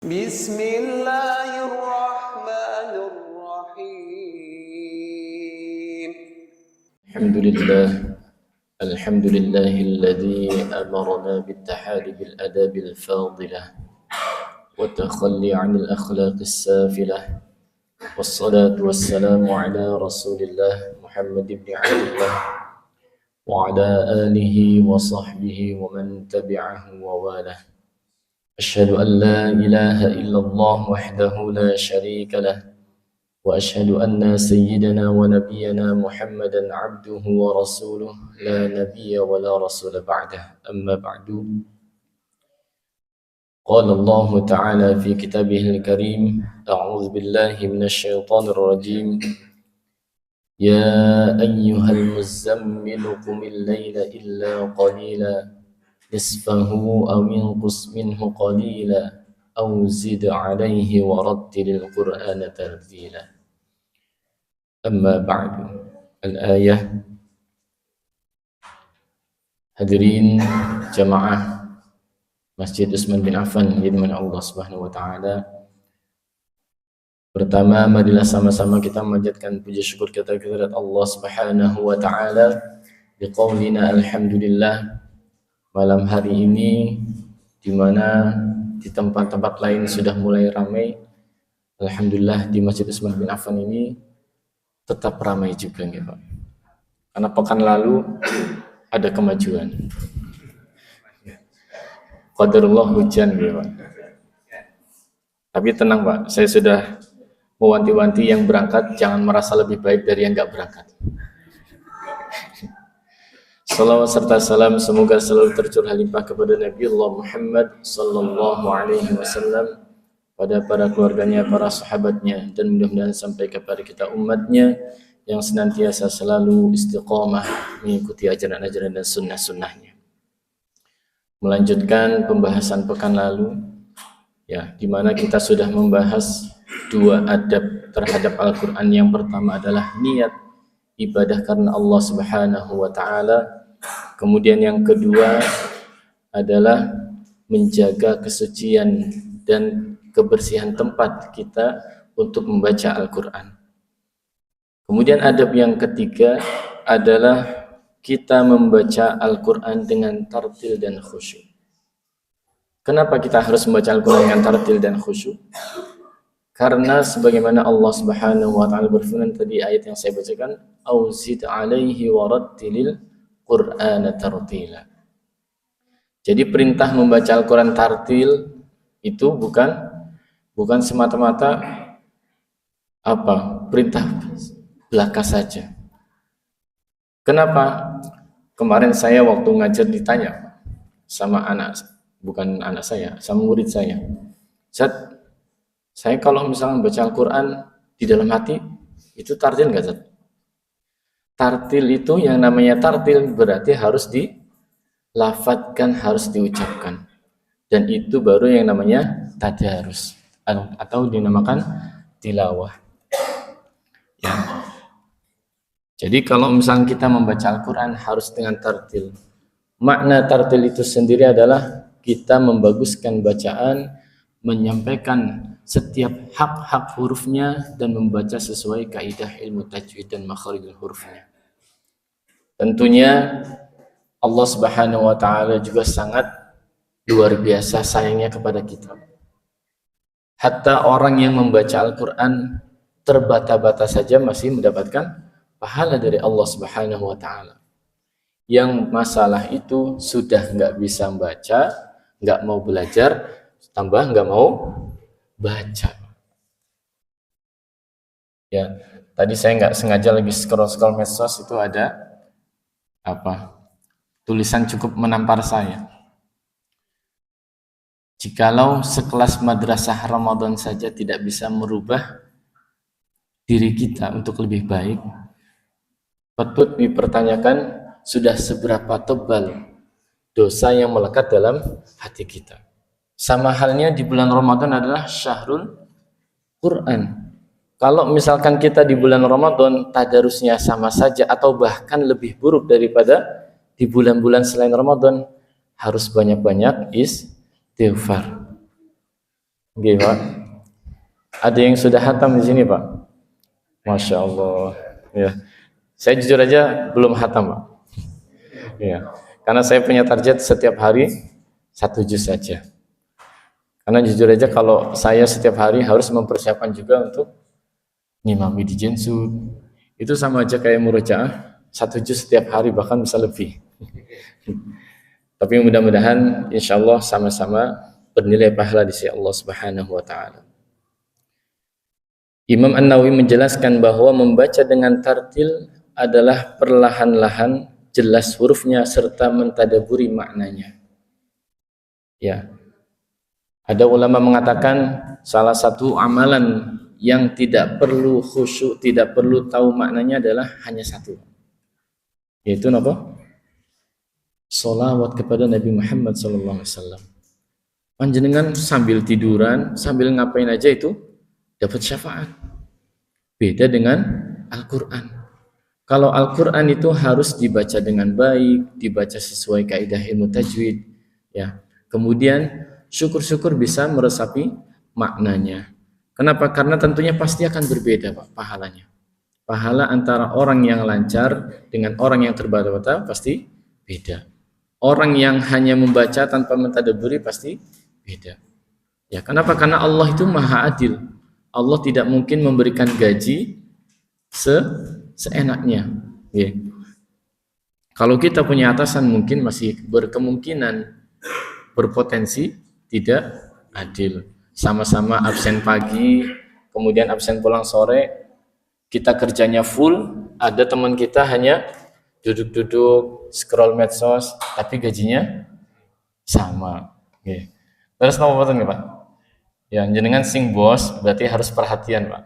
بسم الله الرحمن الرحيم الحمد لله الذي أمرنا بالتحالي بالآداب الفاضلة والتخلي عن الأخلاق السافلة، والصلاة والسلام على رسول الله محمد بن عبد الله وعلى آله وصحبه ومن تبعه ووالاه. أشهد أن لا إله إلا الله وحده لا شريك له، وأشهد أن سيدنا ونبينا محمدا عبده ورسوله لا نبي ولا رسول بعده. أما بعد، قال الله تعالى في كتابه الكريم: أعوذ بالله من الشيطان الرجيم. يا أيها المزمل قم الليل إلا قليلا نصفه أو انقص منه قليلا أو زد عليه ورتل القرآن ترتيلا. أما بعد. Al-ayah. Hadirin jamaah Masjid Utsman bin Affan yang dimana Allah Subhanahu wa taala. Pertama, marilah sama-sama kita memanjatkan puji syukur kita kepada Allah Subhanahu wa taala biqaulina alhamdulillah. Malam hari ini di mana di tempat-tempat lain sudah mulai ramai, alhamdulillah di Masjid Utsman bin Affan ini tetap ramai juga ya Pak. Karena pekan lalu ada kemajuan. Qadarullah hujan ya Pak. Tapi tenang Pak, saya sudah mewanti-wanti yang berangkat jangan merasa lebih baik dari yang enggak berangkat. Salawat serta salam semoga selalu tercurah limpah kepada Nabi Allah Muhammad sallallahu alaihi wasallam, pada para keluarganya, para sahabatnya, dan mudah-mudahan sampai kepada kita umatnya yang senantiasa selalu istiqomah mengikuti ajaran-ajaran dan sunnah-sunnahnya. Melanjutkan pembahasan pekan lalu, ya, di mana kita sudah membahas dua adab terhadap Al-Quran. Yang pertama adalah niat ibadah karena Allah Subhanahu wa ta'ala. Kemudian yang kedua adalah menjaga kesucian dan kebersihan tempat kita untuk membaca Al-Quran. Kemudian adab yang ketiga adalah kita membaca Al-Quran dengan tartil dan khusyuk. Kenapa kita harus membaca Al-Quran dengan tartil dan khusyuk? Karena sebagaimana Allah Subhanahu wa ta'ala berfirman tadi ayat yang saya bacakan, auzid alaihi warattilil Qur'ana tartila. Jadi perintah membaca Al-Quran tartil itu bukan semata-mata perintah belaka saja. Kenapa? Kemarin saya waktu ngajar ditanya sama sama murid saya. Saya kalau misalnya baca Al-Quran di dalam hati, itu tartil nggak, Zat? Tartil itu, yang namanya tartil berarti harus dilafadzkan, harus diucapkan. Dan itu baru yang namanya tadarus atau dinamakan tilawah. Ya. Jadi kalau misalnya kita membaca Al-Quran harus dengan tartil. Makna tartil itu sendiri adalah kita membaguskan bacaan, menyampaikan setiap hak-hak hurufnya dan membaca sesuai kaidah ilmu tajwid dan makharijul hurufnya. Tentunya Allah Subhanahu wa ta'ala juga sangat luar biasa sayangnya kepada kita. Hatta orang yang membaca Al-Quran terbata-bata saja masih mendapatkan pahala dari Allah Subhanahu wa ta'ala. Yang masalah itu sudah nggak bisa membaca, nggak mau belajar, tambah nggak mau baca. Ya, tadi saya nggak sengaja lagi scroll medsos, itu ada tulisan cukup menampar saya. Jikalau sekelas madrasah Ramadan saja tidak bisa merubah diri kita untuk lebih baik, patut dipertanyakan sudah seberapa tebal dosa yang melekat dalam hati kita. Sama halnya di bulan Ramadan adalah syahrul Quran. Kalau misalkan kita di bulan Ramadan tadarusnya sama saja atau bahkan lebih buruk daripada di bulan-bulan selain Ramadan, harus banyak-banyak istighfar. Nggih, Pak. Ada yang sudah hatam di sini, Pak? Masya Allah. Ya. Saya jujur aja belum hatam, Pak. Ya. Karena saya punya target setiap hari 1 juz saja. Karena jujur aja kalau saya setiap hari harus mempersiapkan juga untuk ngimami di Jensud. Itu sama aja kayak murojaah 1 juz setiap hari, bahkan bisa lebih. Tapi mudah-mudahan insya Allah sama-sama bernilai pahala di sisi Allah Subhanahu wa taala. Imam An-Nawawi menjelaskan bahwa membaca dengan tartil adalah perlahan-lahan, jelas hurufnya serta mentadaburi maknanya. Ya. Ada ulama mengatakan salah satu amalan yang tidak perlu khusyuk, tidak perlu tahu maknanya adalah hanya satu. Yaitu apa? Sholawat kepada Nabi Muhammad SAW. Panjenengan sambil tiduran, sambil ngapain aja itu dapat syafaat. Beda dengan Al-Quran. Kalau Al-Quran itu harus dibaca dengan baik, dibaca sesuai kaidah ilmu tajwid, ya. Kemudian syukur-syukur bisa meresapi maknanya. Kenapa? Karena tentunya pasti akan berbeda, Pak, pahalanya. Pahala antara orang yang lancar dengan orang yang terbata-bata pasti beda. Orang yang hanya membaca tanpa mentadaburi pasti beda. Ya, kenapa? Karena Allah itu Maha Adil. Allah tidak mungkin memberikan gaji seenaknya. Ya. Kalau kita punya atasan mungkin masih berkemungkinan berpotensi tidak adil. Sama-sama absen pagi, kemudian absen pulang sore, kita kerjanya full, ada teman kita hanya duduk-duduk, scroll medsos, tapi gajinya sama. Okay. Terus nomor berapa nih, Pak? Ya, jenengan sing bos, berarti harus perhatian, Pak.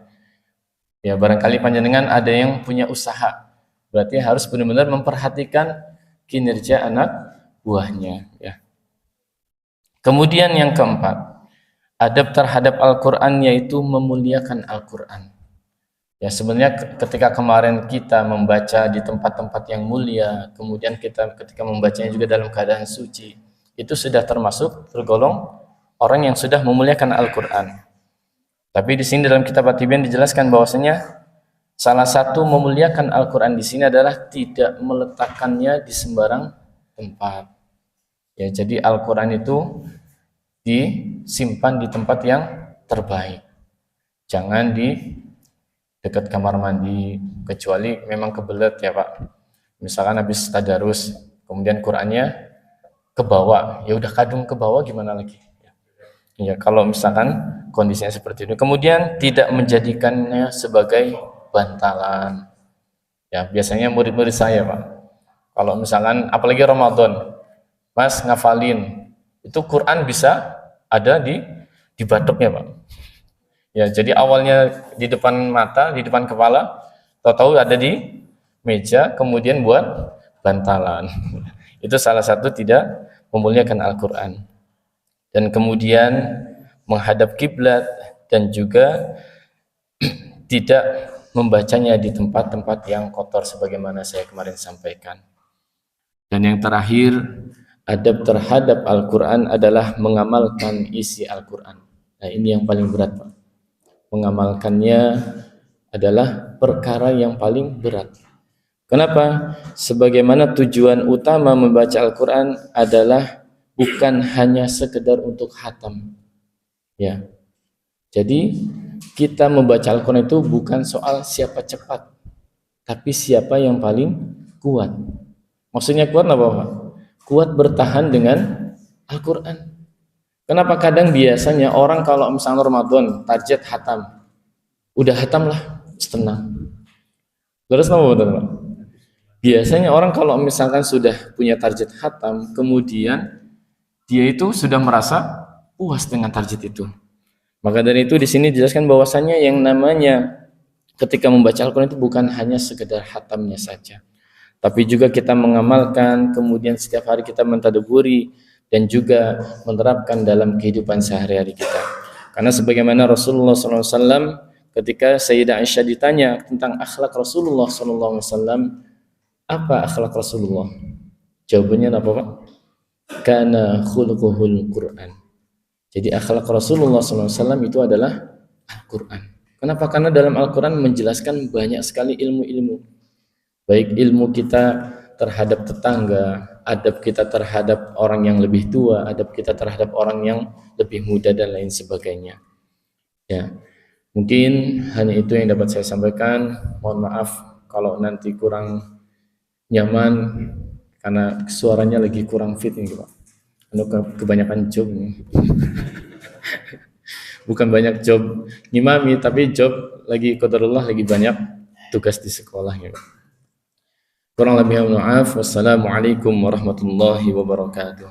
Ya, barangkali panjenengan ada yang punya usaha, berarti harus benar-benar memperhatikan kinerja anak buahnya. Ya. Kemudian yang keempat, adab terhadap Al-Quran yaitu memuliakan Al-Quran. Ya, sebenarnya ketika kemarin kita membaca di tempat-tempat yang mulia, kemudian kita ketika membacanya juga dalam keadaan suci, itu sudah tergolong orang yang sudah memuliakan Al-Quran. Tapi di sini dalam kitab At-Tibyan dijelaskan bahwasanya salah satu memuliakan Al-Quran di sini adalah tidak meletakkannya di sembarang tempat. Ya, jadi Al-Quran itu disimpan di tempat yang terbaik. Jangan di dekat kamar mandi, kecuali memang kebelet ya, Pak. Misalkan habis tadarus, kemudian Qurannya ke bawah, ya udah kadung ke bawah, gimana lagi? Ya, kalau misalkan kondisinya seperti itu. Kemudian tidak menjadikannya sebagai bantalan. Ya, biasanya murid-murid saya, Pak, kalau misalkan apalagi Ramadan, Mas ngafalin, itu Quran bisa ada di batuknya, Pak. Ya, jadi awalnya di depan mata, di depan kepala, tahu-tahu ada di meja, kemudian buat bantalan. Itu salah satu tidak memuliakan Al-Quran. Dan kemudian menghadap kiblat dan juga tidak membacanya di tempat-tempat yang kotor sebagaimana saya kemarin sampaikan. Dan yang terakhir, adab terhadap Al-Quran adalah mengamalkan isi Al-Quran. Nah, ini yang paling berat, Pak. Mengamalkannya adalah perkara yang paling berat. Kenapa? Sebagaimana tujuan utama membaca Al-Quran adalah bukan hanya sekedar untuk khatam. Ya. Jadi kita membaca Al-Quran itu bukan soal siapa cepat, tapi siapa yang paling kuat. Maksudnya kuat apa, Pak? Kuat bertahan dengan Al-Quran. Kenapa kadang biasanya orang kalau misalnya Ramadan target hatam, udah hatam lah, tenang. Terus apa betul, Pak? Biasanya orang kalau misalkan sudah punya target hatam, kemudian dia itu sudah merasa puas dengan target itu. Maka dari itu di sini dijelaskan bahwasanya yang namanya ketika membaca Al-Quran itu bukan hanya sekedar hatamnya saja, tapi juga kita mengamalkan, kemudian setiap hari kita mentadaburi dan juga menerapkan dalam kehidupan sehari-hari kita. Karena sebagaimana Rasulullah SAW ketika Sayyidah Aisyah ditanya tentang akhlak Rasulullah SAW, apa akhlak Rasulullah? Jawabannya apa, Pak? Kana khuluquhul Quran. Jadi akhlak Rasulullah SAW itu adalah Al-Quran. Kenapa? Karena dalam Al-Quran menjelaskan banyak sekali ilmu-ilmu. Baik ilmu kita terhadap tetangga, adab kita terhadap orang yang lebih tua, adab kita terhadap orang yang lebih muda, dan lain sebagainya. Ya, mungkin hanya itu yang dapat saya sampaikan. Mohon maaf kalau nanti kurang nyaman karena suaranya lagi kurang fit ini, Pak. Kebanyakan job nih. Bukan banyak job ngimami, tapi job lagi qadarullah, lagi banyak tugas di sekolah ya. Kurang lebih mohon maaf. Wassalamualaikum warahmatullahi wabarakatuh.